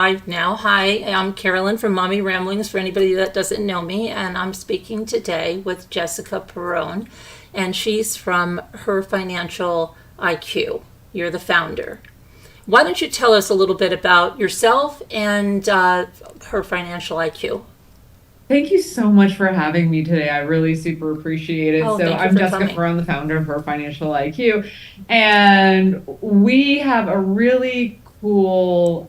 Live now. Hi, I'm Carolyn from Mommy Ramblings for anybody that doesn't know me, and I'm speaking today with Jessica Perrone, and she's from Her Financial IQ. You're the founder. Why don't you tell us a little bit about yourself and Her Financial IQ? Thank you so much for having me today. I really super appreciate it. Oh, So thank you I'm for Jessica coming. Perrone, the founder of Her Financial IQ, and we have a really cool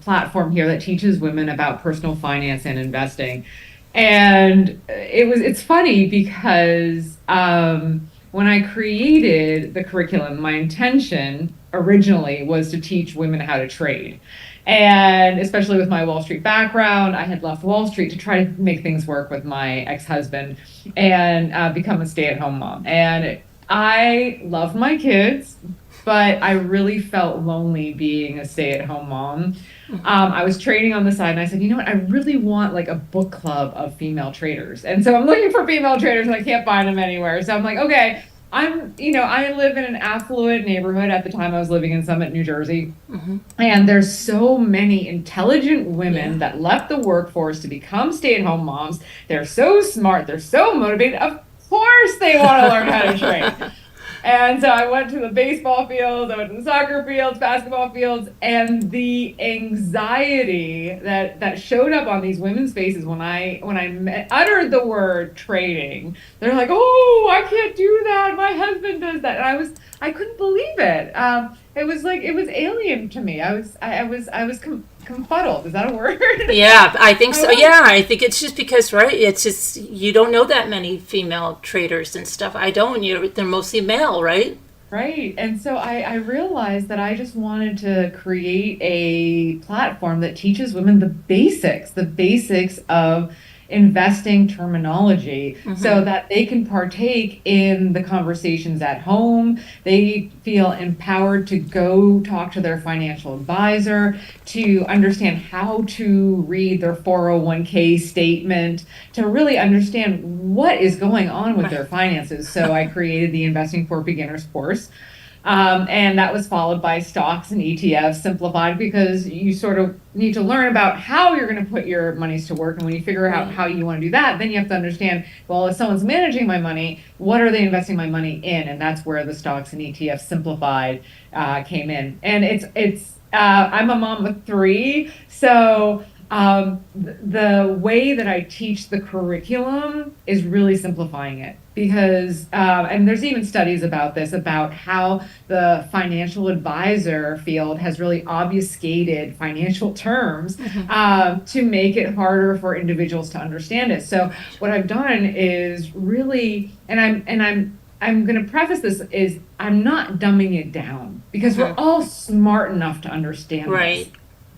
platform here that teaches women about personal finance and investing. And it's funny because when I created the curriculum, my intention originally was to teach women how to trade. And especially with my Wall Street background, I had left Wall Street to try to make things work with my ex-husband and become a stay-at-home mom. And I loved my kids, but I really felt lonely being a stay-at-home mom. I was trading on the side, and I said, you know what? I really want like a book club of female traders. And so I'm looking for female traders, and I can't find them anywhere. So I'm like, okay, I live in an affluent neighborhood. At the time, I was living in Summit, New Jersey. And there's so many intelligent women Yeah. that left the workforce to become stay-at-home moms. They're so smart, they're so motivated. Of course, they want to learn how to trade. And so I went to the baseball fields, I went to the soccer fields, basketball fields, and the anxiety that showed up on these women's faces when I uttered the word trading. They're like, "Oh, I can't do that. My husband does that." And I couldn't believe it. It was alien to me. I was confuddled. Is that a word? Yeah, I think I so. was. Yeah, I think it's just because, right? It's just you don't know that many female traders and stuff. I don't. They're mostly male, right? Right. And so I realized that I just wanted to create a platform that teaches women the basics of investing terminology so that they can partake in the conversations at home. They feel empowered to go talk to their financial advisor, to understand how to read their 401k statement, to really understand what is going on with Right. their finances. So I created the Investing for Beginners course. And that was followed by stocks and ETFs simplified because you sort of need to learn about how you're going to put your monies to work. And when you figure out Right. how you want to do that, then you have to understand, well, if someone's managing my money, what are they investing my money in? And that's where the stocks and ETFs simplified came in. And I'm a mom of three. So the way that I teach the curriculum is really simplifying it because, and there's even studies about this, about how the financial advisor field has really obfuscated financial terms to make it harder for individuals to understand it. So what I've done is really, I'm going to preface this is I'm not dumbing it down because we're all smart enough to understand this. Right.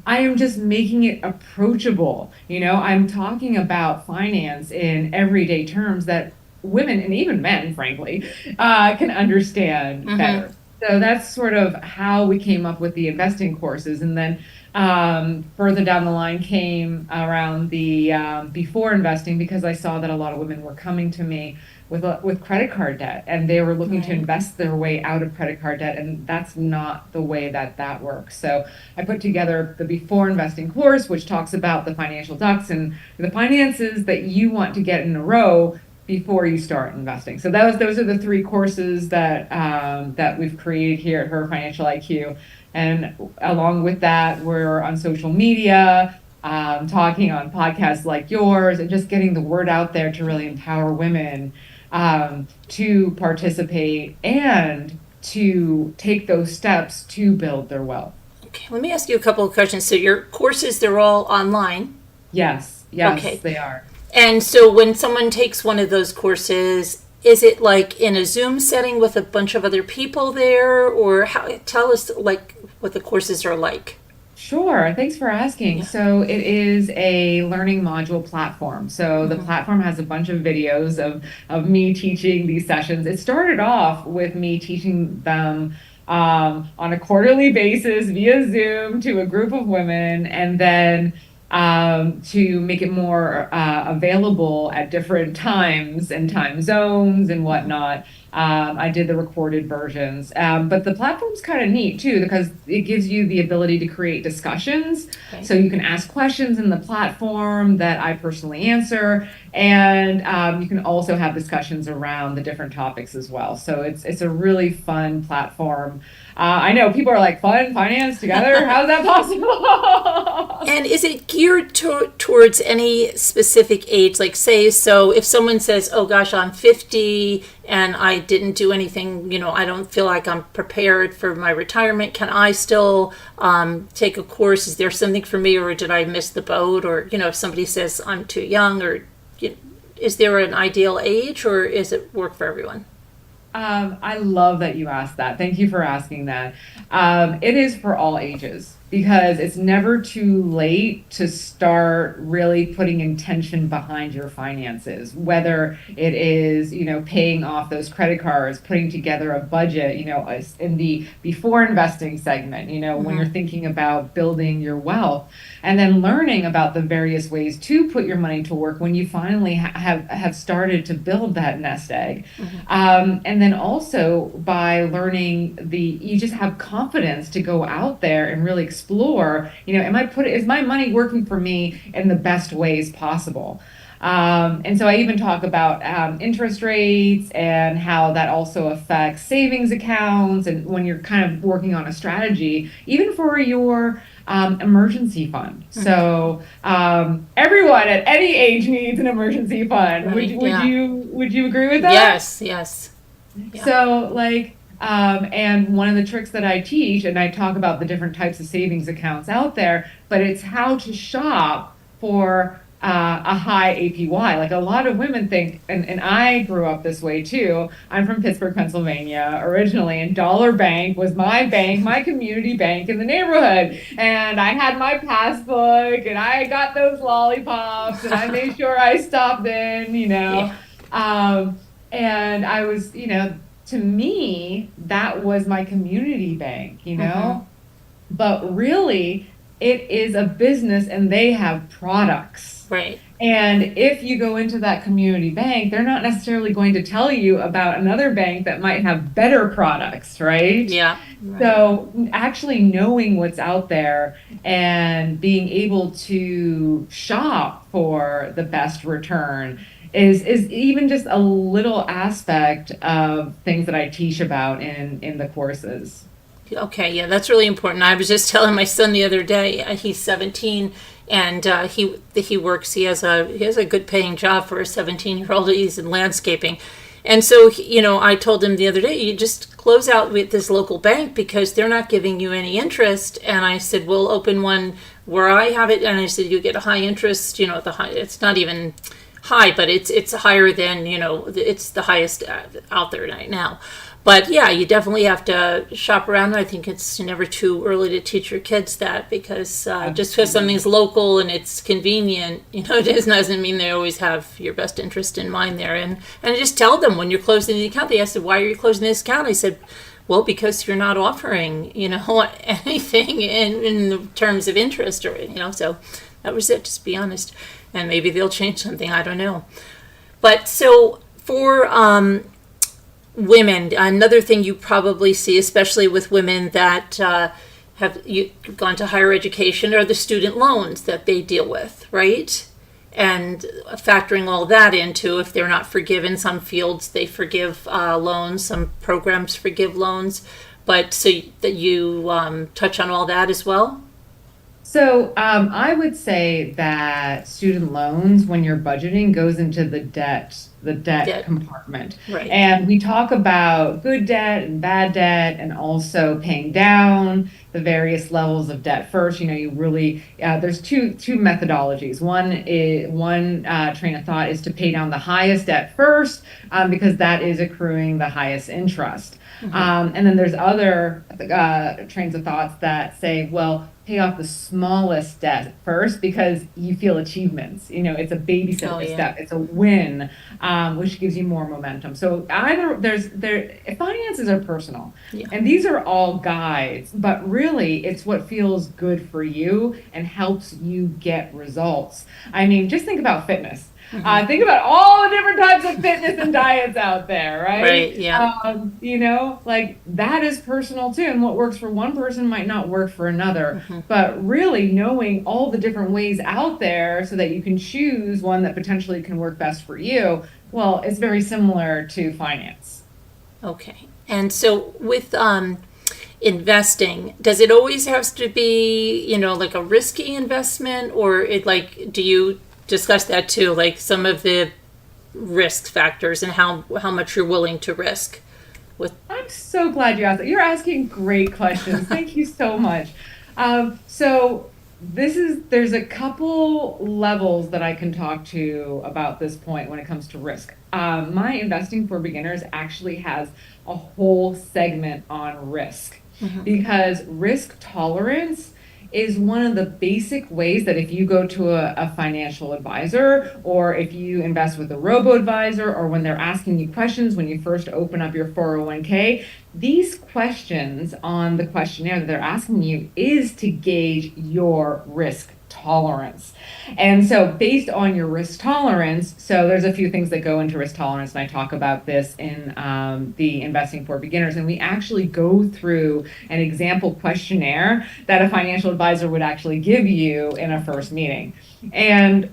I am just making it approachable. I'm talking about finance in everyday terms that women and even men, frankly, can understand better. So that's sort of how we came up with the investing courses. And then further down the line came around the before investing because I saw that a lot of women were coming to me with credit card debt and they were looking to Right. invest their way out of credit card debt, and that's not the way that works. So I put together the before investing course, which talks about the financial ducks and the finances that you want to get in a row before you start investing. So those are the three courses that we've created here at Her Financial IQ. And along with that, we're on social media, talking on podcasts like yours, and just getting the word out there to really empower women to participate and to take those steps to build their wealth. Okay. Let me ask you a couple of questions. So your courses, they're all online. Yes, Okay. they are. And so when someone takes one of those courses, is it like in a Zoom setting with a bunch of other people there, or how? Tell us like what the courses are like. Sure. Thanks for asking. Yeah. So it is a learning module platform. So the platform has a bunch of videos of me teaching these sessions. It started off with me teaching them on a quarterly basis via Zoom to a group of women. And then to make it more available at different times and time zones and whatnot. I did the recorded versions, but the platform's kind of neat too because it gives you the ability to create discussions. Okay. So you can ask questions in the platform that I personally answer, and you can also have discussions around the different topics as well. So it's a really fun platform. I know people are like, fun finance together? How's that possible? And is it geared towards any specific age? Like, say, so if someone says, oh gosh, I'm 50 and I didn't do anything, I don't feel like I'm prepared for my retirement, can I still take a course? Is there something for me, or did I miss the boat? Or, if somebody says I'm too young, or is there an ideal age, or is it work for everyone? I love that you asked that. Thank you for asking that. It is for all ages because it's never too late to start really putting intention behind your finances, whether it is, paying off those credit cards, putting together a budget, in the before investing segment, when you're thinking about building your wealth, and then learning about the various ways to put your money to work when you finally have started to build that nest egg. And then also by learning you just have confidence to go out there and really explore, is my money working for me in the best ways possible? And so I even talk about interest rates and how that also affects savings accounts, and when you're kind of working on a strategy, even for your emergency fund. So everyone at any age needs an emergency fund. Right, Would you agree with that? Yes, yes. Yeah. So and one of the tricks that I teach, and I talk about the different types of savings accounts out there, but it's how to shop for a high APY. Like a lot of women think, and I grew up this way too. I'm from Pittsburgh, Pennsylvania originally, and Dollar Bank was my bank, my community bank in the neighborhood. And I had my passbook, and I got those lollipops, and I made sure I stopped in, Yeah. And I was, to me, that was my community bank, but really it is a business and they have products. Right. And if you go into that community bank, they're not necessarily going to tell you about another bank that might have better products, right? Yeah. Right. So actually knowing what's out there and being able to shop for the best return is even just a little aspect of things that I teach about in the courses. Okay, yeah, that's really important. I was just telling my son the other day, he's 17, and he works. He has a good paying job for a 17-year-old. He's in landscaping, and so I told him the other day, you just close out with this local bank because they're not giving you any interest. And I said, we'll open one where I have it, and I said you get a high interest. The high. It's not even high, but it's higher than it's the highest out there right now. But yeah, you definitely have to shop around. I think it's never too early to teach your kids that because just because something's local and it's convenient, it doesn't mean they always have your best interest in mind there. And I just tell them when you're closing the account, they asked, why are you closing this account? I said, well, because you're not offering, anything in the terms of interest or, so that was it, just be honest. And maybe they'll change something, I don't know. But so for women, another thing you probably see, especially with women that have gone to higher education, are the student loans that they deal with, right? And factoring all that into, if they're not forgiven, some fields they forgive loans, some programs forgive loans. But so that you touch on all that as well? So I would say that student loans, when you're budgeting, goes into the debt compartment. Right. And we talk about good debt and bad debt, and also paying down the various levels of debt first. You really there's two methodologies. One train of thought is to pay down the highest debt first, because that is accruing the highest interest. And then there's other trains of thoughts that say, well, pay off the smallest debt first because you feel achievements. It's a baby step, Oh, yeah. it's a win, which gives you more momentum. So either finances are personal, Yeah. and these are all guides, but really it's what feels good for you and helps you get results. I mean, just think about fitness. Think about all the different types of fitness and diets out there, right? Right. Yeah. Like that is personal too. And what works for one person might not work for another. Mm-hmm. But really knowing all the different ways out there so that you can choose one that potentially can work best for you, well, it's very similar to finance. Okay. And so with investing, does it always have to be, like a risky investment, or do you discuss that too, like some of the risk factors and how much you're willing to risk with? I'm so glad you asked that. You're asking great questions. Thank you so much. So there's a couple levels that I can talk to about this point when it comes to risk. My Investing for Beginners actually has a whole segment on risk, because risk tolerance is one of the basic ways that if you go to a financial advisor, or if you invest with a robo-advisor, or when they're asking you questions when you first open up your 401k, these questions on the questionnaire that they're asking you is to gauge your risk tolerance. And so based on your risk tolerance, so there's a few things that go into risk tolerance, and I talk about this in the Investing for Beginners, and we actually go through an example questionnaire that a financial advisor would actually give you in a first meeting. And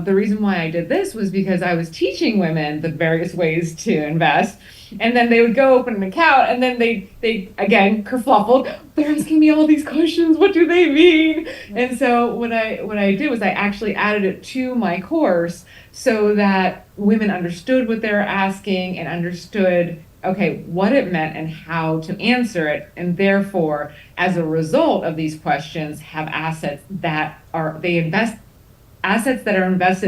the reason why I did this was because I was teaching women the various ways to invest. And then they would go open an account, and then they again kerfluffled. They're asking me all these questions. What do they mean? And so what I did was I actually added it to my course so that women understood what they were asking and understood, okay, what it meant and how to answer it, and therefore, as a result of these questions, have assets that are invested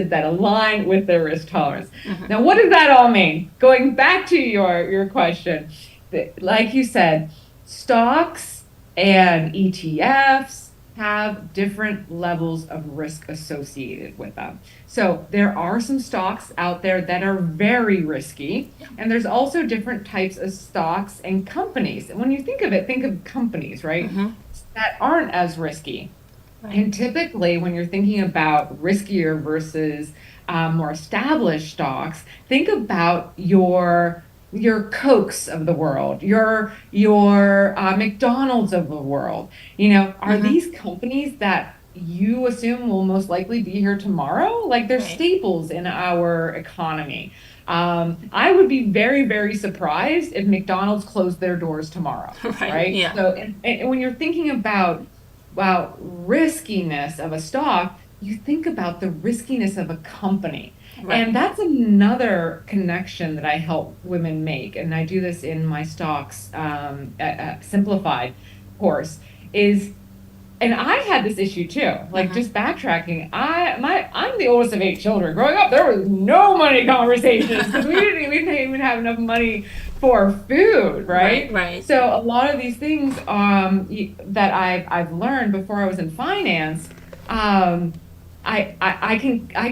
that align with their risk tolerance. Now, what does that all mean? Going back to your question, like you said, stocks and ETFs have different levels of risk associated with them. So there are some stocks out there that are very risky, and there's also different types of stocks and companies. And when you think of it, think of companies, right? That aren't as risky. Right. And typically, when you're thinking about riskier versus more established stocks, think about your Cokes of the world, your McDonald's of the world. Are these companies that you assume will most likely be here tomorrow? Like they're staples in our economy. I would be very, very surprised if McDonald's closed their doors tomorrow. Right? Yeah. So, and when you're thinking about riskiness of a stock, you think about the riskiness of a company. Right. And that's another connection that I help women make. And I do this in my Stocks Simplified course and I had this issue too, like just backtracking. I'm the oldest of 8 children. Growing up, there was no money conversations because we didn't even have enough money for food, right? Right. So a lot of these things that I've learned before I was in finance, I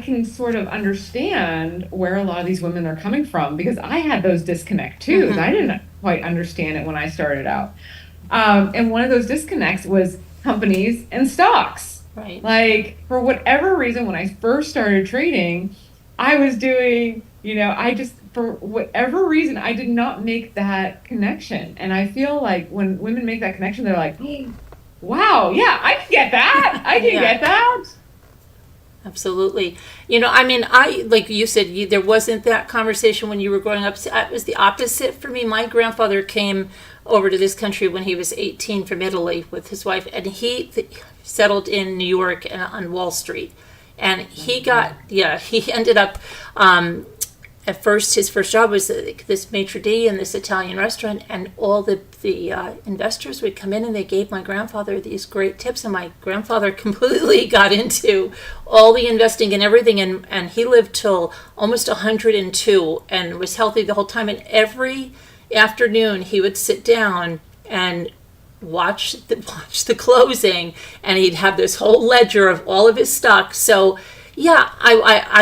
can sort of understand where a lot of these women are coming from, because I had those disconnects too. I didn't quite understand it when I started out. And one of those disconnects was companies and stocks. Right. Like, for whatever reason, when I first started trading, I was doing, for whatever reason, I did not make that connection. And I feel like when women make that connection, they're like, wow, yeah, I can get that. I can get that. Absolutely. Like you said, there wasn't that conversation when you were growing up. It was the opposite for me. My grandfather came over to this country when he was 18 from Italy with his wife, and he settled in New York and on Wall Street. And he ended up, at first, his first job was this maitre d' in this Italian restaurant, and all the investors would come in and they gave my grandfather these great tips, and my grandfather completely got into all the investing and everything, and he lived till almost 102 and was healthy the whole time. And every afternoon he would sit down and watch the closing, and he'd have this whole ledger of all of his stocks. So yeah,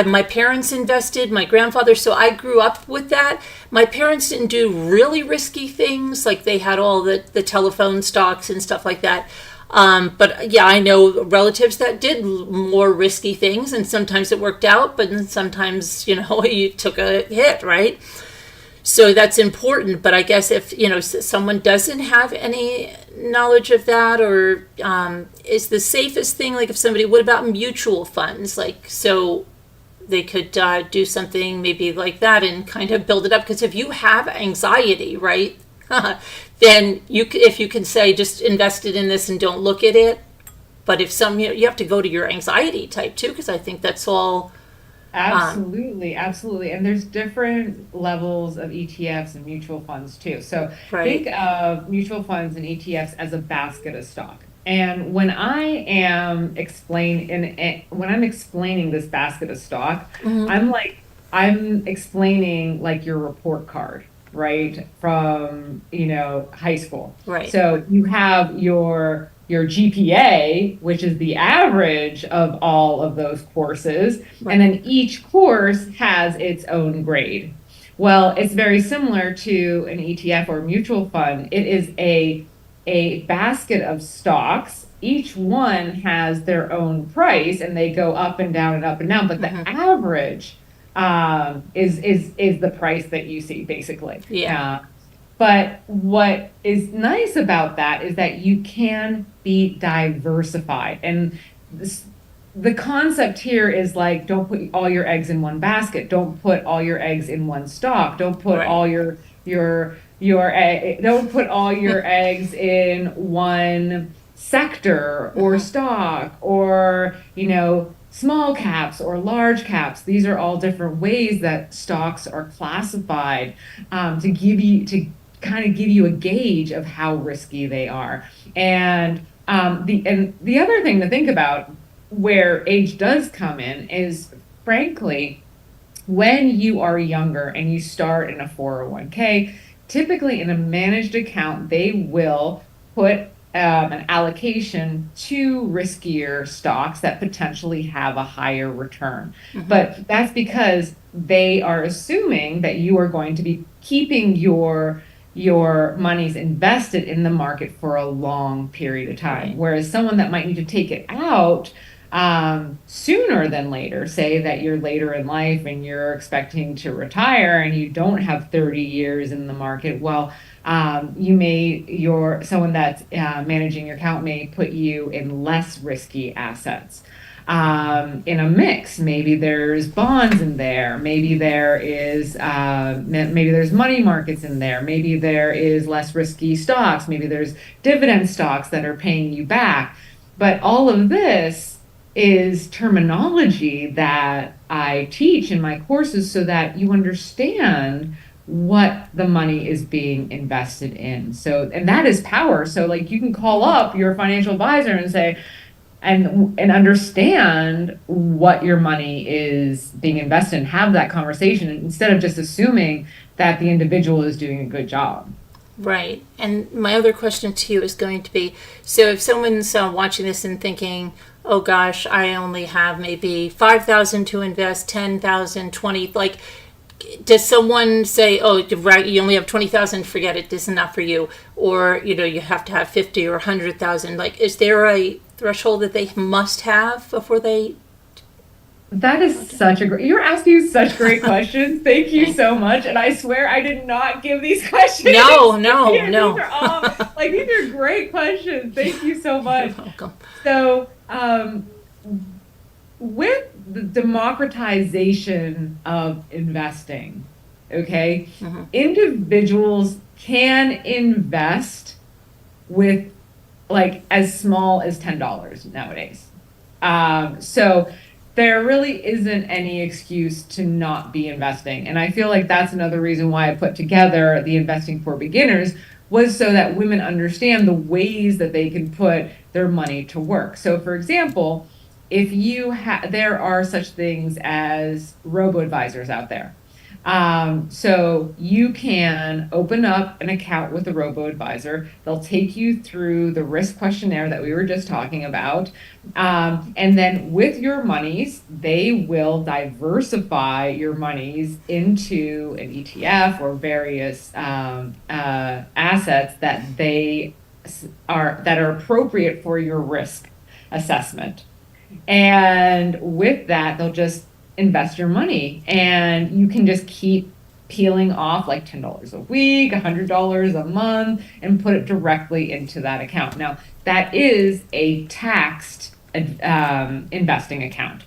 my parents invested, my grandfather, so I grew up with that. My parents didn't do really risky things, like they had all the telephone stocks and stuff like that. But yeah, I know relatives that did more risky things, and sometimes it worked out, but then sometimes, you took a hit, right? So that's important. But I guess if, someone doesn't have any knowledge of that, or is the safest thing, like if somebody, what about mutual funds? Like, so they could do something maybe like that and kind of build it up. Because if you have anxiety, right, then if you can say just invest it in this and don't look at it. But if you have to go to your anxiety type too, because I think that's all. Absolutely, absolutely. And there's different levels of ETFs and mutual funds too. So Right. think of mutual funds and ETFs as a basket of stock. And when I am when I'm explaining this basket of stock, Mm-hmm. I'm explaining like your report card, right? From, high school. Right. So you have your GPA, which is the average of all of those courses, and Right. then each course has its own grade. Well, it's very similar to an ETF or mutual fund. It is a basket of stocks. Each one has their own price, and they go up and down and up and down. But the Mm-hmm. average is the price that you see, basically. Yeah. But what is nice about that is that you can be diversified. And the concept here is like, don't put all your eggs in one basket. Don't put all your eggs in one stock. Don't put Right. all don't put all your eggs in one sector or Mm-hmm. stock, or, small caps or large caps. These are all different ways that stocks are classified, to kind of give you a gauge of how risky they are. And the other thing to think about where age does come in is, frankly, when you are younger and you start in a 401k, typically in a managed account, they will put an allocation to riskier stocks that potentially have a higher return. Mm-hmm. But that's because they are assuming that you are going to be keeping your money's invested in the market for a long period of time. Right. Whereas someone that might need to take it out sooner than later, say that you're later in life and you're expecting to retire and you don't have 30 years in the market, well, someone that's managing your account may put you in less risky assets. In a mix, maybe there's bonds in there, maybe there's money markets in there, maybe there is less risky stocks, maybe there's dividend stocks that are paying you back. But all of this is terminology that I teach in my courses so that you understand what the money is being invested in. So, and that is power. So like you can call up your financial advisor and say, and understand what your money is being invested in, have that conversation instead of just assuming that the individual is doing a good job. Right. And my other question to you is going to be, so if someone's watching this and thinking, oh gosh, I only have maybe 5,000 to invest, 10,000, 20, like, does someone say, oh, right, you only have 20,000, forget it, this is not for you? Or, you have to have 50 or 100,000. Like, is there a threshold that they must have before they? That is you're asking such great questions. Thank you Okay. so much. And I swear I did not give these questions. No, no, Yeah, no. these are great questions. Thank you so You're much. welcome. So, with the democratization of investing, okay, Mm-hmm. individuals can invest with like as small as $10 nowadays. So there really isn't any excuse to not be investing. And I feel like that's another reason why I put together the Investing for Beginners, was so that women understand the ways that they can put their money to work. So for example, if there are such things as robo-advisors out there. So you can open up an account with a robo-advisor. They'll take you through the risk questionnaire that we were just talking about. And then with your monies, they will diversify your monies into an ETF or various assets that are appropriate for your risk assessment. And with that, they'll just invest your money and you can just keep peeling off like $10 a week, $100 a month, and put it directly into that account. Now, that is a taxed investing account.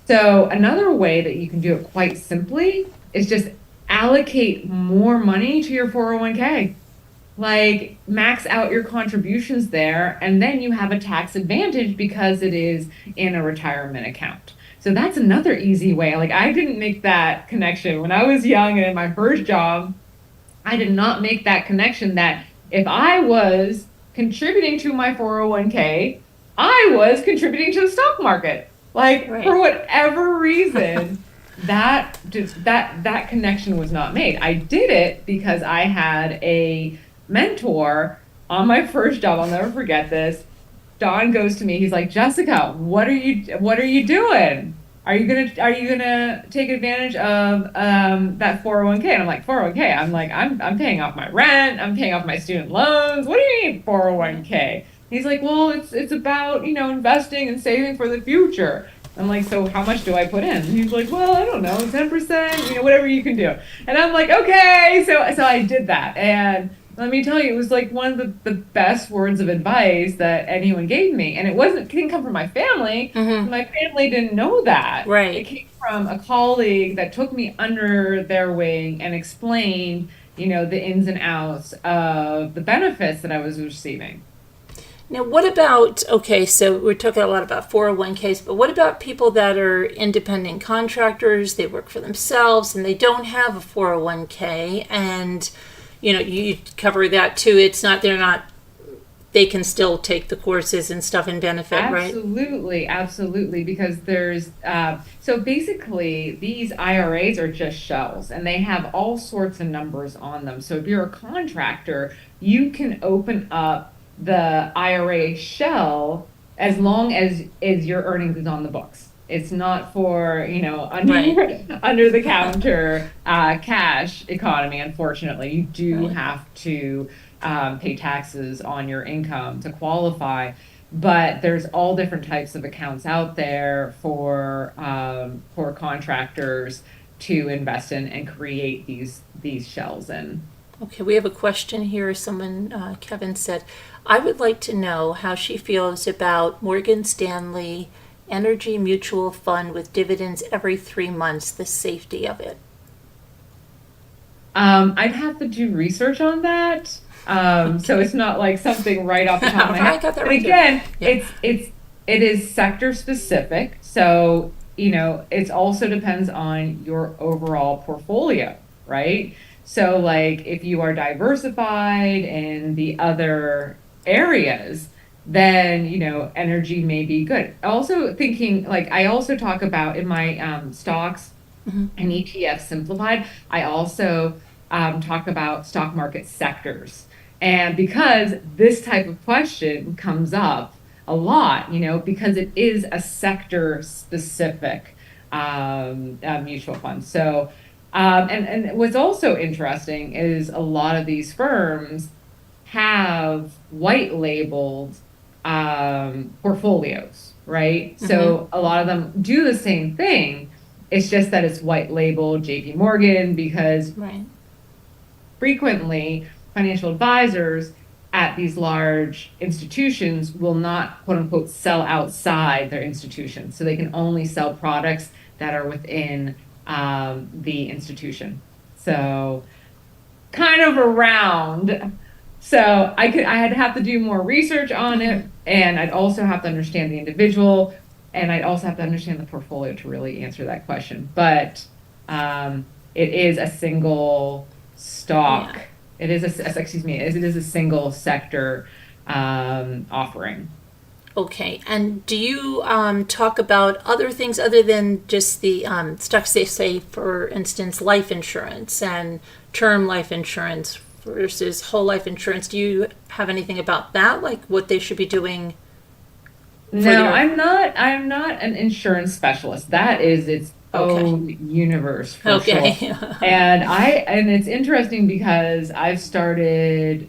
So another way that you can do it quite simply is just allocate more money to your 401k. Like max out your contributions there, and then you have a tax advantage because it is in a retirement account. So that's another easy way. Like I didn't make that connection when I was young and in my first job. I did not make that connection that if I was contributing to my 401k, I was contributing to the stock market. Like Right. for whatever reason, that connection was not made. I did it because I had a mentor on my first job. I'll never forget this. Don goes to me. He's like, Jessica, what are you doing? Are you gonna take advantage of that 401k? And I'm like, 401k? I'm like, I'm paying off my rent, I'm paying off my student loans. What do you mean 401k? He's like, well, it's about, investing and saving for the future. I'm like, so how much do I put in? And he's like, well, I don't know, 10%, whatever you can do. And I'm like, okay. So I did that. And let me tell you, it was like one of the best words of advice that anyone gave me. And it didn't come from my family. My family didn't know that. It Right. came from a colleague that took me under their wing and explained, the ins and outs of the benefits that I was receiving. Now, what about, okay, so we're talking a lot about 401ks, but what about people that are independent contractors? They work for themselves and they don't have a 401k, and you cover that too. They can still take the courses and stuff and benefit, right? Absolutely, absolutely. Because so basically these IRAs are just shells and they have all sorts of numbers on them. So if you're a contractor, you can open up the IRA shell as long as your earnings is on the books. It's not for, under the counter cash economy. Unfortunately, you do Right. have to pay taxes on your income to qualify. But there's all different types of accounts out there for contractors to invest in and create these shells in. Okay, we have a question here. Kevin said, I would like to know how she feels about Morgan Stanley Energy Mutual Fund with dividends every 3 months, the safety of it. I'd have to do research on that. So it's not like something right off the top of my I head. got that But right there. again, Yeah. it is sector specific. So, it also depends on your overall portfolio, right? So like if you are diversified in the other areas, then, energy may be good. Also thinking like I also talk about in my stocks and ETF simplified, I also talk about stock market sectors. And because this type of question comes up a lot, because it is a sector specific mutual fund. So, and what's also interesting is a lot of these firms have white labeled portfolios, right? So a lot of them do the same thing. It's just that it's white labeled JP Morgan because Right. frequently financial advisors at these large institutions will not quote unquote sell outside their institution. So they can only sell products that are within the institution. So kind of around. So I'd have to do more research on it, and I'd also have to understand the individual, and I'd also have to understand the portfolio to really answer that question. But it is a single stock. Yeah. It is it is a single sector offering. Okay. And do you talk about other things other than just the stocks they say, for instance, life insurance and term life insurance versus whole life insurance? Do you have anything about that, like what they should be doing for No, their? I'm not an insurance specialist. That is its Okay. own universe for sure. Okay. And it's interesting because I've started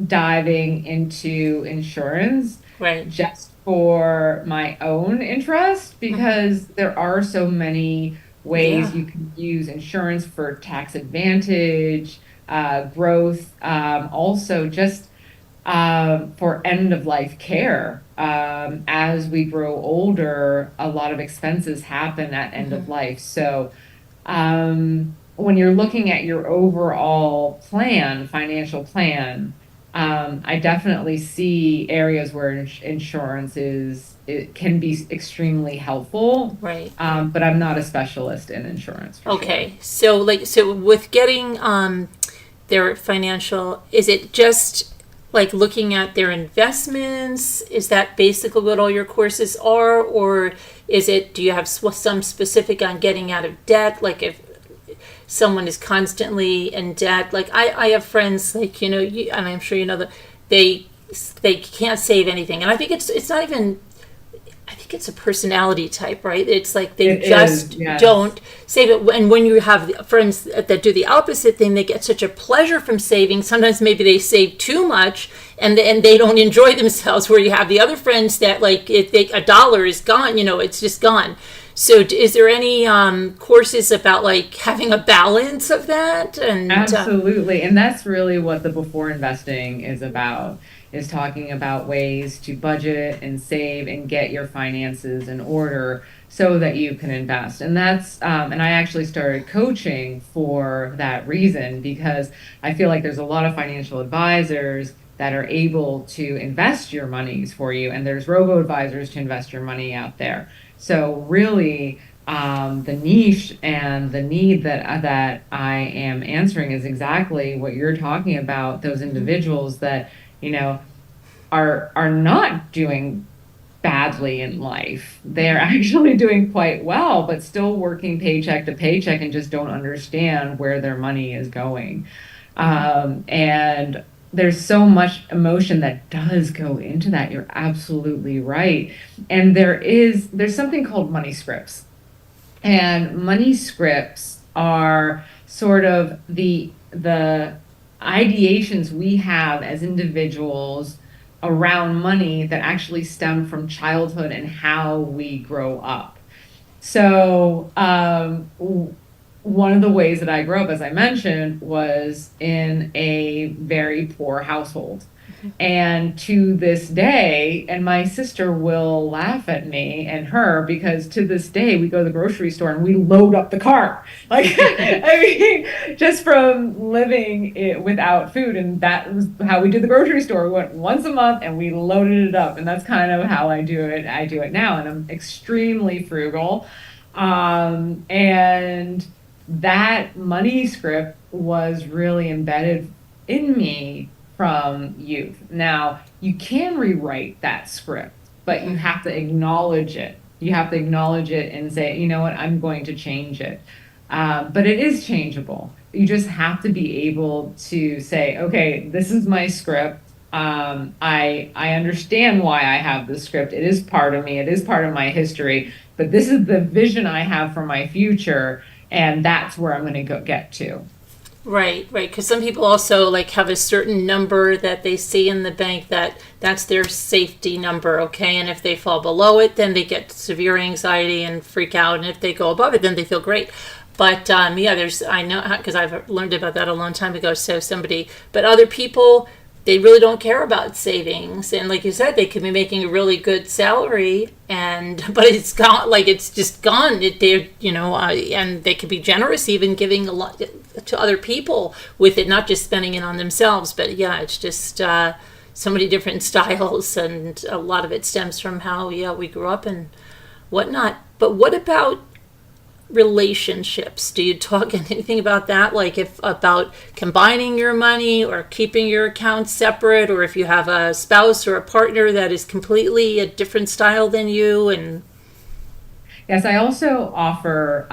diving into insurance Right. just for my own interest because there are so many ways Yeah. you can use insurance for tax advantage, growth, also just for end of life care. As we grow older, a lot of expenses happen at end of life. So when you're looking at your overall plan, financial plan, I definitely see areas where insurance it can be extremely helpful. Right. But I'm not a specialist in insurance for sure. Okay. So so with getting their financial, is it just like looking at their investments? Is that basically what all your courses are, or is it, do you have some specific on getting out of debt? Like if someone is constantly in debt, like I have friends, like, and I'm sure you know that they they can't save anything, and I think it's not even, I think it's a personality type, right? It's like they It is, just yes. don't save it. And when you have friends that do the opposite thing, they get such a pleasure from saving. Sometimes maybe they save too much, and they don't enjoy themselves. Where you have the other friends that, like, if they, a dollar is gone, it's just gone. So is there any courses about like having a balance of that? And Absolutely. And that's really what the before investing is about, is talking about ways to budget and save and get your finances in order so that you can invest. And and I actually started coaching for that reason because I feel like there's a lot of financial advisors that are able to invest your monies for you. And there's robo advisors to invest your money out there. So really, the niche and the need that I am answering is exactly what you're talking about. Those individuals that you know are not doing badly in life. They're actually doing quite well, but still working paycheck to paycheck and just don't understand where their money is going. And there's so much emotion that does go into that. You're absolutely right. And there's something called money scripts. And money scripts are sort of the ideations we have as individuals around money that actually stem from childhood and how we grow up. So, one of the ways that I grew up, as I mentioned, was in a very poor household. And to this day, and my sister will laugh at me and her because to this day we go to the grocery store and we load up the cart. Like, I mean, just from living it without food. And that was how we did the grocery store. We went once a month and we loaded it up. And that's kind of how I do it. I do it now. And I'm extremely frugal. And that money script was really embedded in me from youth. Now, you can rewrite that script, but you have to acknowledge it. You have to acknowledge it and say, you know what, I'm going to change it. But it is changeable. You just have to be able to say, okay, this is my script. I understand why I have this script. It is part of me. It is part of my history. But this is the vision I have for my future, and that's where I'm going to go get to. right, right, because some people also like have a certain number that they see in the bank, that's their safety number, okay, and if they fall below it, then they get severe anxiety and freak out, and if they go above it, then they feel great. But yeah, I know, because I've learned about that a long time ago. So but other people, they really don't care about savings, and like you said, they could be making a really good salary, and but it's gone, like it's just gone. They're and they could be generous, even giving a lot to other people with it, not just spending it on themselves. But yeah, it's just so many different styles, and a lot of it stems from how, yeah, we grew up and whatnot. But what about relationships? Do you talk anything about that? Like if about combining your money or keeping your accounts separate, or if you have a spouse or a partner that is completely a different style than you? And Yes, I also offer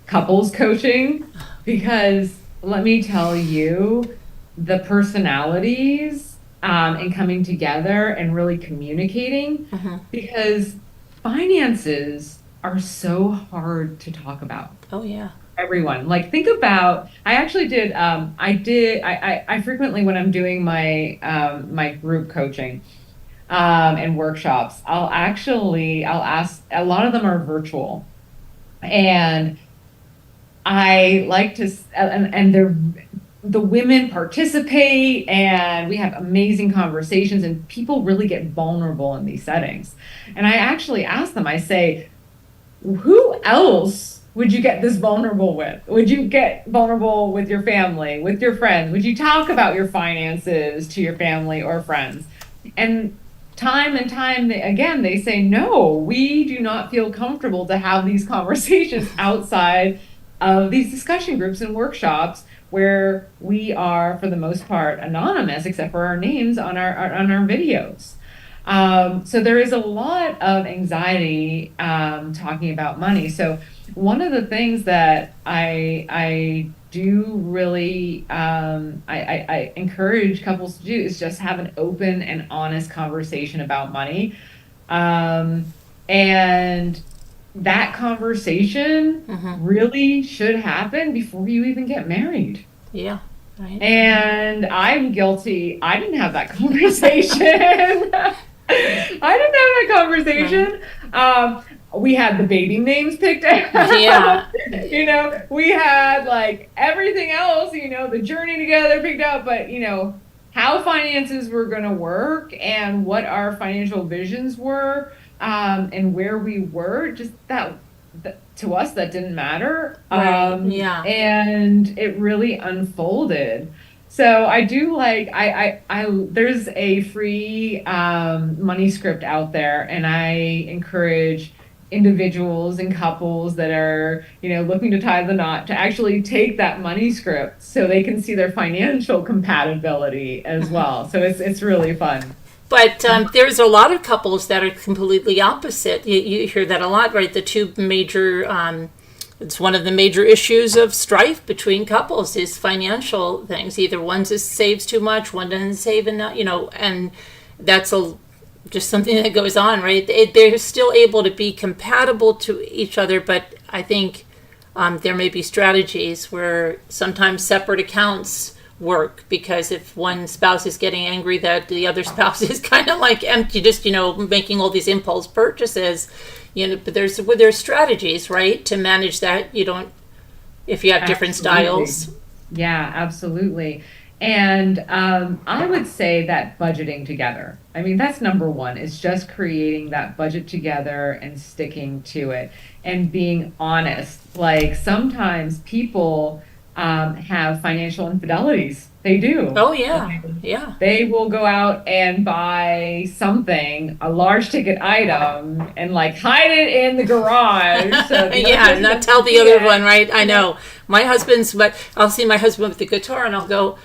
couples coaching because let me tell you, the personalities and coming together and really communicating, because finances are so hard to talk about. oh yeah. Everyone, like, think about, I actually did, I frequently, when I'm doing my group coaching, and workshops, I'll ask, a lot of them are virtual. And I like to, and the women participate and we have amazing conversations and people really get vulnerable in these settings. And I actually ask them, I say, who else would you get this vulnerable with? Would you get vulnerable with your family, with your friends? Would you talk about your finances to your family or friends? And time again, they say, no, we do not feel comfortable to have these conversations outside of these discussion groups and workshops where we are, for the most part, anonymous, except for our names on our videos. So there is a lot of anxiety talking about money. So one of the things that I do really I encourage couples to do is just have an open and honest conversation about money. And that conversation really should happen before you even get married. Yeah. Right. And I'm guilty. I didn't have that conversation. I didn't have that conversation. We had the baby names picked out. Yeah. We had like everything else, the journey together picked out, but how finances were going to work and what our financial visions were, and where we were, just that to us, that didn't matter. Right. Yeah. And it really unfolded. So I do like, there's a free money script out there, and I encourage individuals and couples that are, looking to tie the knot to actually take that money script so they can see their financial compatibility as well. So it's really fun. But there's a lot of couples that are completely opposite. You hear that a lot, right? The two major, it's one of the major issues of strife between couples is financial things. Either one just saves too much, one doesn't save enough, and that's just something that goes on, right? They're still able to be compatible to each other, but I think there may be strategies where sometimes separate accounts work, because if one spouse is getting angry that the other spouse is kind of like empty, just making all these impulse purchases, but there's strategies, right, to manage that. If you have different styles. Yeah, absolutely. And I would say that budgeting together, I mean, that's number one, is just creating that budget together and sticking to it and being honest. Like, sometimes people have financial infidelities. They do. Oh yeah. Yeah. They will go out and buy something, a large ticket item, and like hide it in the garage. So yeah, not tell the other one, right? I know. My husband's, but I'll see my husband with the guitar and I'll go,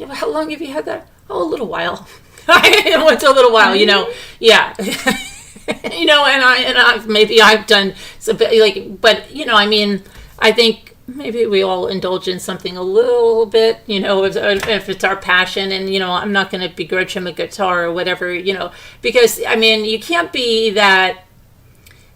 how long have you had that? Oh, a little while. What's a little while, Yeah. And I maybe I've done some, but I mean, I think maybe we all indulge in something a little bit, if it's our passion, and, I'm not going to begrudge him a guitar or whatever, because, I mean, you can't be that,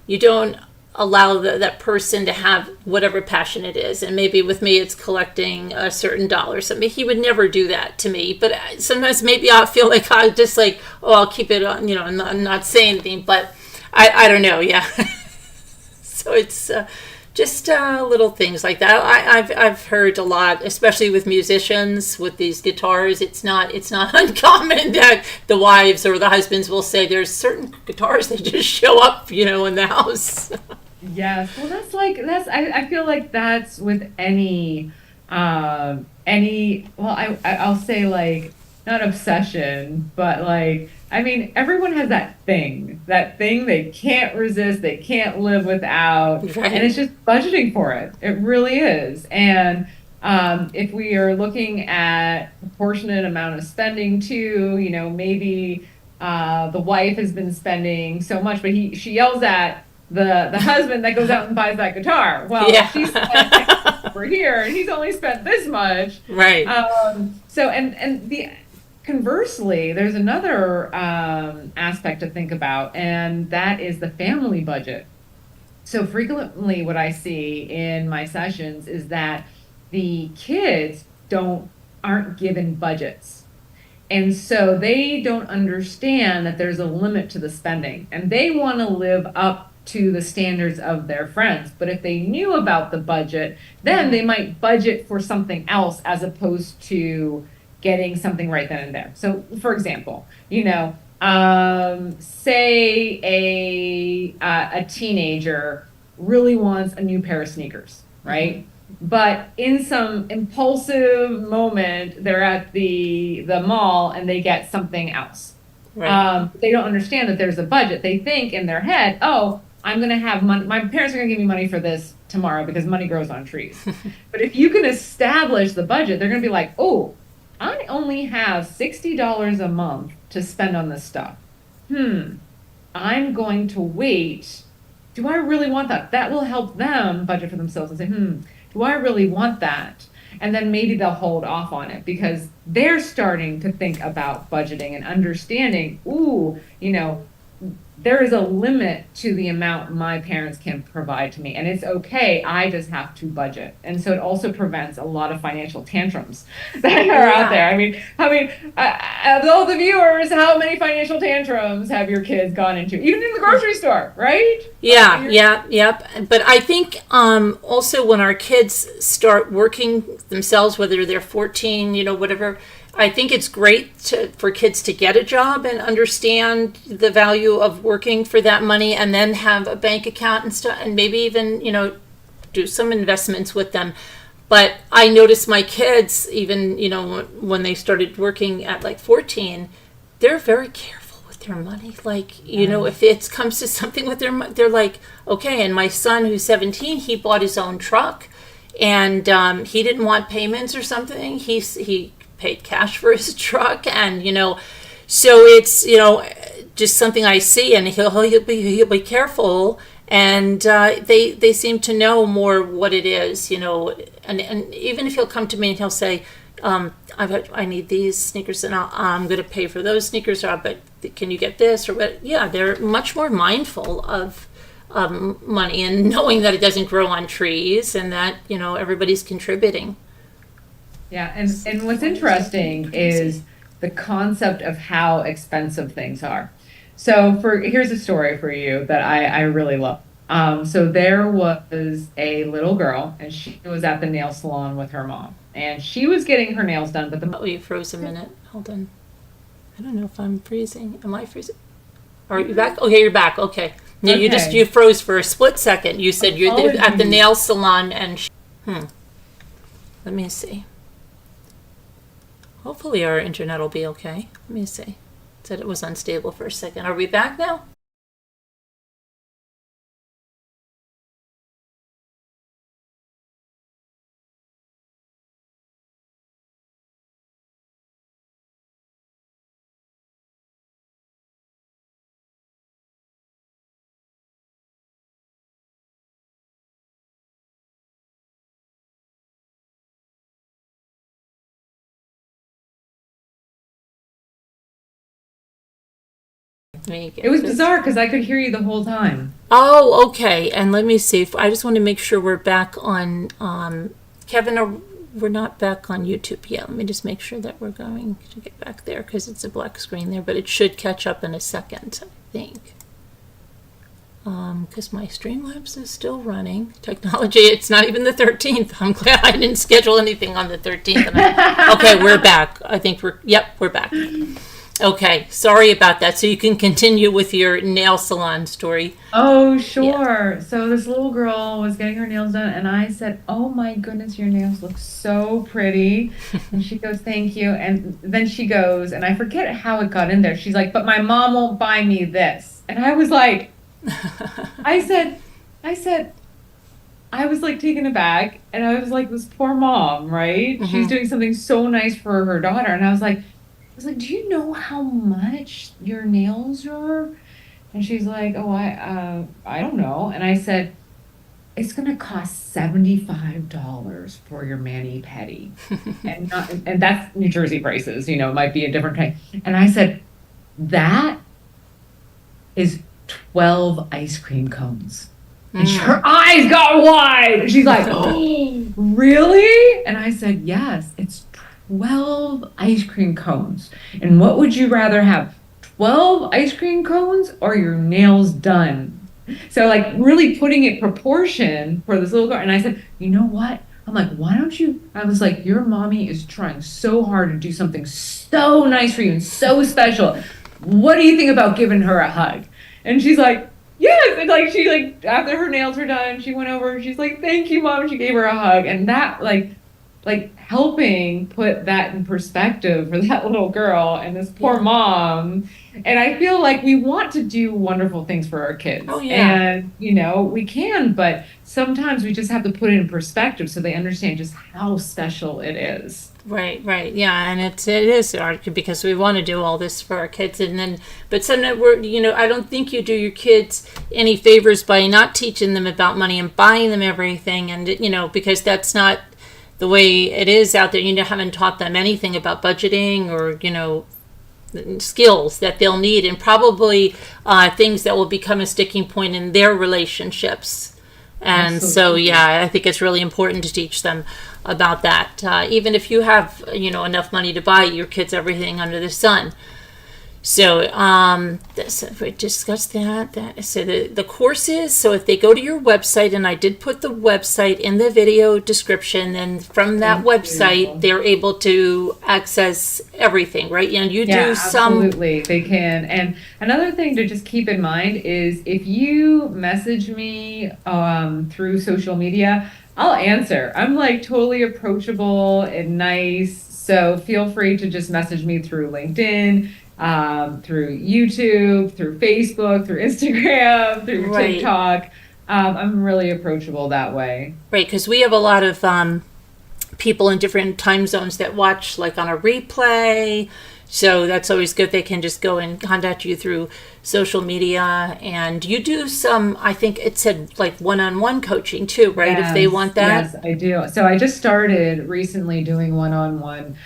you don't allow that person to have whatever passion it is. And maybe with me, it's collecting a certain dollar. Something he would never do that to me, but sometimes maybe I'll feel like I just like, I'll keep it on, I'm not saying anything, but I don't know. Yeah. So it's, just little things like that. I've heard a lot, especially with musicians with these guitars. It's not uncommon that the wives or the husbands will say there's certain guitars that just show up, in the house. Yes, well, I feel like that's with any I'll say, like, not obsession, but like I mean, everyone has that thing they can't resist, they can't live without, Right. and it's just budgeting for it. It really is. And if we are looking at proportionate amount of spending too, maybe the wife has been spending so much, but she yells at the husband that goes out and buys that guitar. Well, Yeah. she spent X over here, and he's only spent this much. Right. So and the conversely, there's another aspect to think about, and that is the family budget. So frequently, what I see in my sessions is that the kids aren't given budgets. And so they don't understand that there's a limit to the spending, and they want to live up to the standards of their friends. But if they knew about the budget, then they might budget for something else as opposed to getting something right then and there. So for example, say a teenager really wants a new pair of sneakers, right? But in some impulsive moment, they're at the mall and they get something else. Right. They don't understand that there's a budget. They think in their head, oh, I'm going to have money. My parents are going to give me money for this tomorrow because money grows on trees. But if you can establish the budget, they're going to be like, oh, I only have $60 a month to spend on this stuff. I'm going to wait. Do I really want that? That will help them budget for themselves and say, do I really want that? And then maybe they'll hold off on it because they're starting to think about budgeting and understanding, there is a limit to the amount my parents can provide to me. And it's okay. I just have to budget. And so it also prevents a lot of financial tantrums that are out there. I mean, of all the viewers, how many financial tantrums have your kids gone into? Even in the grocery store, right? Yep. But I think also when our kids start working themselves, whether they're 14, whatever, I think it's great for kids to get a job and understand the value of working for that money and then have a bank account and stuff, and maybe even, do some investments with them. But I noticed my kids, even, when they started working at like 14, they're very careful with their money. Like, if it comes to something with their money, they're like, okay. And my son, who's 17, he bought his own truck and he didn't want payments or something. He paid cash for his truck, and so it's just something I see, and he'll be careful, and they seem to know more what it is, and even if he'll come to me and he'll say, I need these sneakers and I'm going to pay for those sneakers, but can you get this or what? Yeah, they're much more mindful of money and knowing that it doesn't grow on trees and that everybody's contributing. Yeah, and what's interesting is the concept of how expensive things are. So here's a story for you that I really love. So there was a little girl, and she was at the nail salon with her mom, and she was getting her nails done. But you froze a minute. Hold on. I don't know if I'm freezing. Am I freezing? Are you back? Okay, you're back. Okay. No, Okay. You froze for a split second. You said you're at the nail salon, and let me see. Hopefully our internet will be okay. Let me see. It said it was unstable for a second. Are we back now? it was bizarre because I could hear you the whole time. Oh, okay. And let me see. I just want to make sure we're back on, Kevin, we're not back on YouTube yet. Let me just make sure that we're going to get back there because it's a black screen there, but it should catch up in a second, I think. Because my Streamlabs is still running. Technology, it's not even the 13th. I'm glad I didn't schedule anything on the 13th. Okay, we're back. I think we're back. Okay, sorry about that. So you can continue with your nail salon story. Oh, Yeah. sure. So this little girl was getting her nails done, and I said, "Oh my goodness, your nails look so pretty." And she goes, "Thank you." And then she goes, and I forget how it got in there. She's like, "But my mom won't buy me this." And I was like, I said, I said, I was like taken aback, and I was like, this poor mom, right? She's Hmm. doing something so nice for her daughter. And I was like, "Do you know how much your nails are?" And she's like, "Oh, I don't know." And I said, "It's gonna cost $75 for your mani pedi." And that's New Jersey prices, it might be a different kind. And I said, "That is 12 ice cream cones." And her eyes got wide. And she's like, "Oh, really?" And I said, "Yes, it's 12 ice cream cones. And what would you rather have? 12 ice cream cones or your nails done?" So, like, really putting it proportion for this little girl. And I said, "You know what?" I'm like, "Why don't you?" I was like, "Your mommy is trying so hard to do something so nice for you and so special. What do you think about giving her a hug?" And she's like, "Yes." And like she like after her nails were done, she went over and she's like, "Thank you, mom." She gave her a hug. And that like helping put that in perspective for that little girl and this poor Yeah. mom. And I feel like we want to do wonderful things for our Oh, kids. yeah. And we can, but sometimes we just have to put it in perspective so they understand just how special it is. Right, right, yeah, and it is hard because we want to do all this for our kids, and then but sometimes I don't think you do your kids any favors by not teaching them about money and buying them everything, and because that's not the way it is out there. Haven't taught them anything about budgeting or skills that they'll need, and probably things that will become a sticking point in their relationships. And so, Absolutely. yeah, I think it's really important to teach them about that. Even if you have, enough money to buy your kids everything under the sun. So, we discussed that. So the courses. So if they go to your website, and I did put the website in the video description, and from that Thank website, you. they're able to access everything, right? And you do Yeah, some. absolutely. They can. And another thing to just keep in mind is if you message me through social media, I'll answer. I'm like totally approachable and nice. So feel free to just message me through LinkedIn, through YouTube, through Facebook, through Instagram, through Right, TikTok. I'm really approachable that way. right, because we have a lot of people in different time zones that watch like on a replay. So that's always good. They can just go and contact you through social media. And you do some, I think it said like one-on-one coaching too, right? If they Yes, want that. yes, I do. So I just started recently doing one-on-one,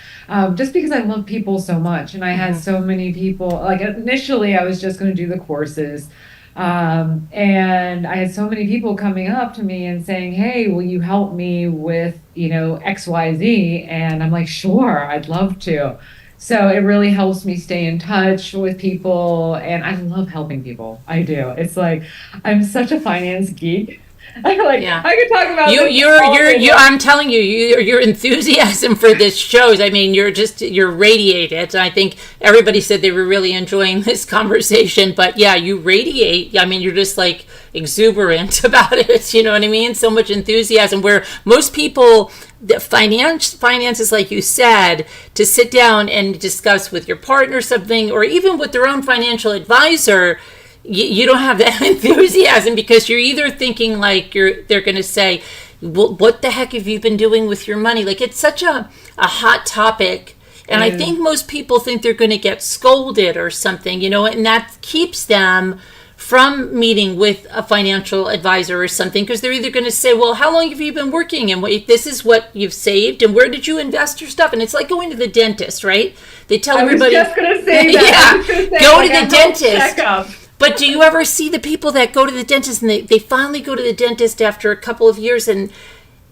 just because I love people so much. And I had Hmm. so many people, like initially I was just going to do the courses. And I had so many people coming up to me and saying, "Hey, will you help me with, XYZ?" And I'm like, "Sure, I'd love to." So it really helps me stay in touch with people. And I love helping people. I do. It's like, I'm such a finance geek. Yeah. I could talk about You, this you're, all you're, day you. long. I'm telling you, your enthusiasm for this shows. I mean, you're radiated. I think everybody said they were really enjoying this conversation. But yeah, you radiate. I mean, you're just like exuberant about it. You know what I mean? So much enthusiasm. Where most people, the finances, like you said, to sit down and discuss with your partner something, or even with their own financial advisor, you don't have that enthusiasm because you're either thinking like they're going to say, well, what the heck have you been doing with your money? Like it's such a hot topic. And It I is. think most people think they're going to get scolded or something, and that keeps them from meeting with a financial advisor or something because they're either going to say, well, how long have you been working? And this is what you've saved. And where did you invest your stuff? And it's like going to the dentist, right? They tell I was everybody, just gonna say that. I yeah, was gonna say go to like the a health dentist. checkup. But do you ever see the people that go to the dentist and they finally go to the dentist after a couple of years and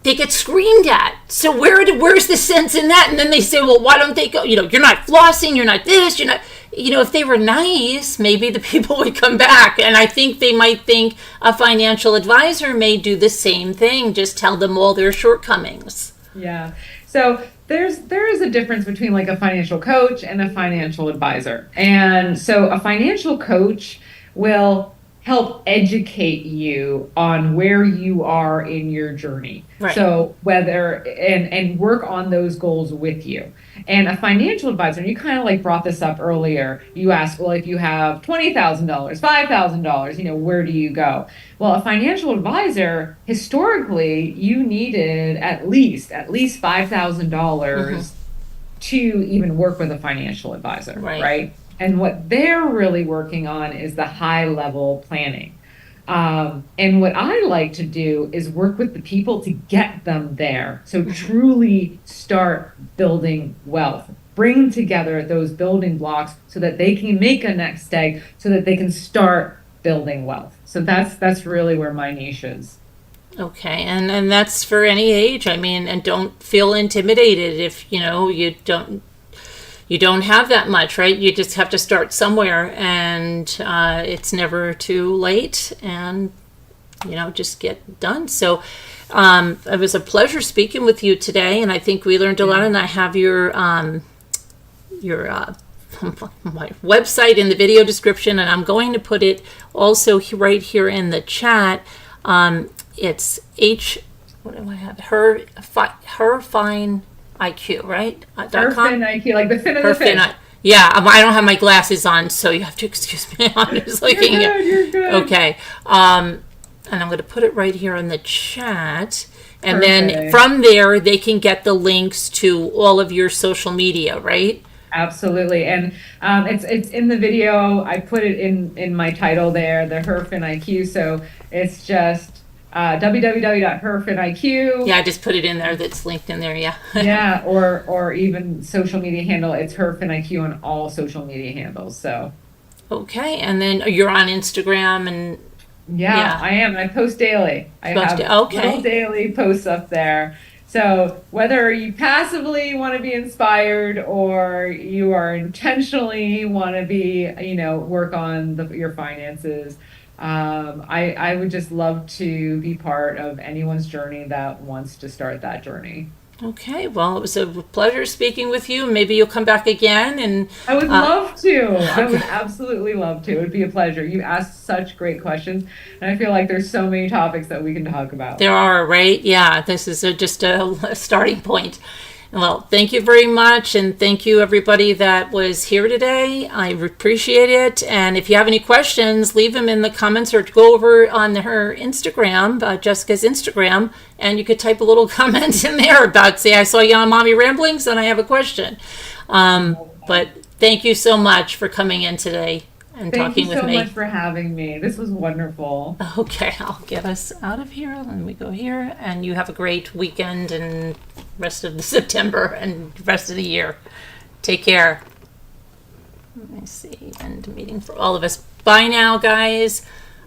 they get screamed at? So where's the sense in that? And then they say, well, why don't they go? You're not flossing, you're not this, you're not. If they were nice, maybe the people would come back. And I think they might think a financial advisor may do the same thing, just tell them all their shortcomings. Yeah. So there is a difference between like a financial coach and a financial advisor. And so a financial coach will help educate you on where you are in your journey. Right. So whether and work on those goals with you. And a financial advisor, and you kind of like brought this up earlier. You asked, well, if you have $20,000, $5,000, where do you go? Well, a financial advisor, historically, you needed at least $5,000 to even work with a financial advisor, right? And what they're really working on is the high level planning. And what I like to do is work with the people to get them there. So truly start building wealth, bring together those building blocks so that they can make a next egg, so that they can start building wealth. So that's really where my niche is. Okay, and that's for any age. I mean, and don't feel intimidated if you don't have that much, right? You just have to start somewhere, and it's never too late, and just get done. So it was a pleasure speaking with you today, and I think we learned a lot. And I have your my website in the video description, and I'm going to put it also right here in the chat. It's what do I have? Her Fine IQ, right? Her Fin IQ, like the fin of the fish. Yeah, I don't have my glasses on, so you have to excuse me. I'm just looking. You're good. Okay, and I'm going to put it right here in the chat, and then from there they can get the links to all of your social media, right? Absolutely, and it's in the video. I put it in my title there, the Her Fin IQ. So it's just www.herfiniq. Yeah, I just put it in there. That's linked in there. Yeah. Yeah, or even social media handle. It's HerFinIQ on all social media handles. So. Okay, and then you're on Instagram and. Yeah, I am. I post daily. I have little daily posts up there. So whether you passively want to be inspired or you are intentionally want to be, work on your finances. I would just love to be part of anyone's journey that wants to start that journey. Okay, well, it was a pleasure speaking with you. Maybe you'll come back again. And I would love to. I would absolutely love to. It would be a pleasure. You asked such great questions, and I feel like there's so many topics that we can talk about. There are, right? Yeah, this is just a starting point. Well, thank you very much, and thank you everybody that was here today. I appreciate it, and if you have any questions, leave them in the comments or go over on her Instagram, Jessica's Instagram, and you could type a little comment in there about, say, I saw you on Mommy Ramblings and I have a question. But thank you so much for coming in today and talking with me. Thank you so much for having me. This was wonderful. Okay, I'll get us out of here. Let me go here. And you have a great weekend and rest of the September and rest of the year. Take care. Let me see. End meeting for all of us. Bye now, guys.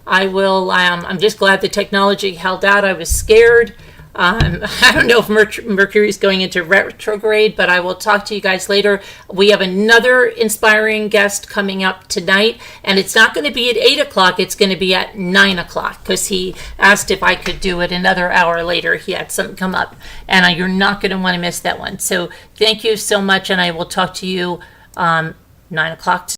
I'm just glad the technology held out. I was scared. I don't know if Mercury's going into retrograde, but I will talk to you guys later. We have another inspiring guest coming up tonight, and it's not going to be at 8 o'clock. It's going to be at 9 o'clock because he asked if I could do it another hour later. He had something come up, and you're not going to want to miss that one. So thank you so much, and I will talk to you 9 o'clock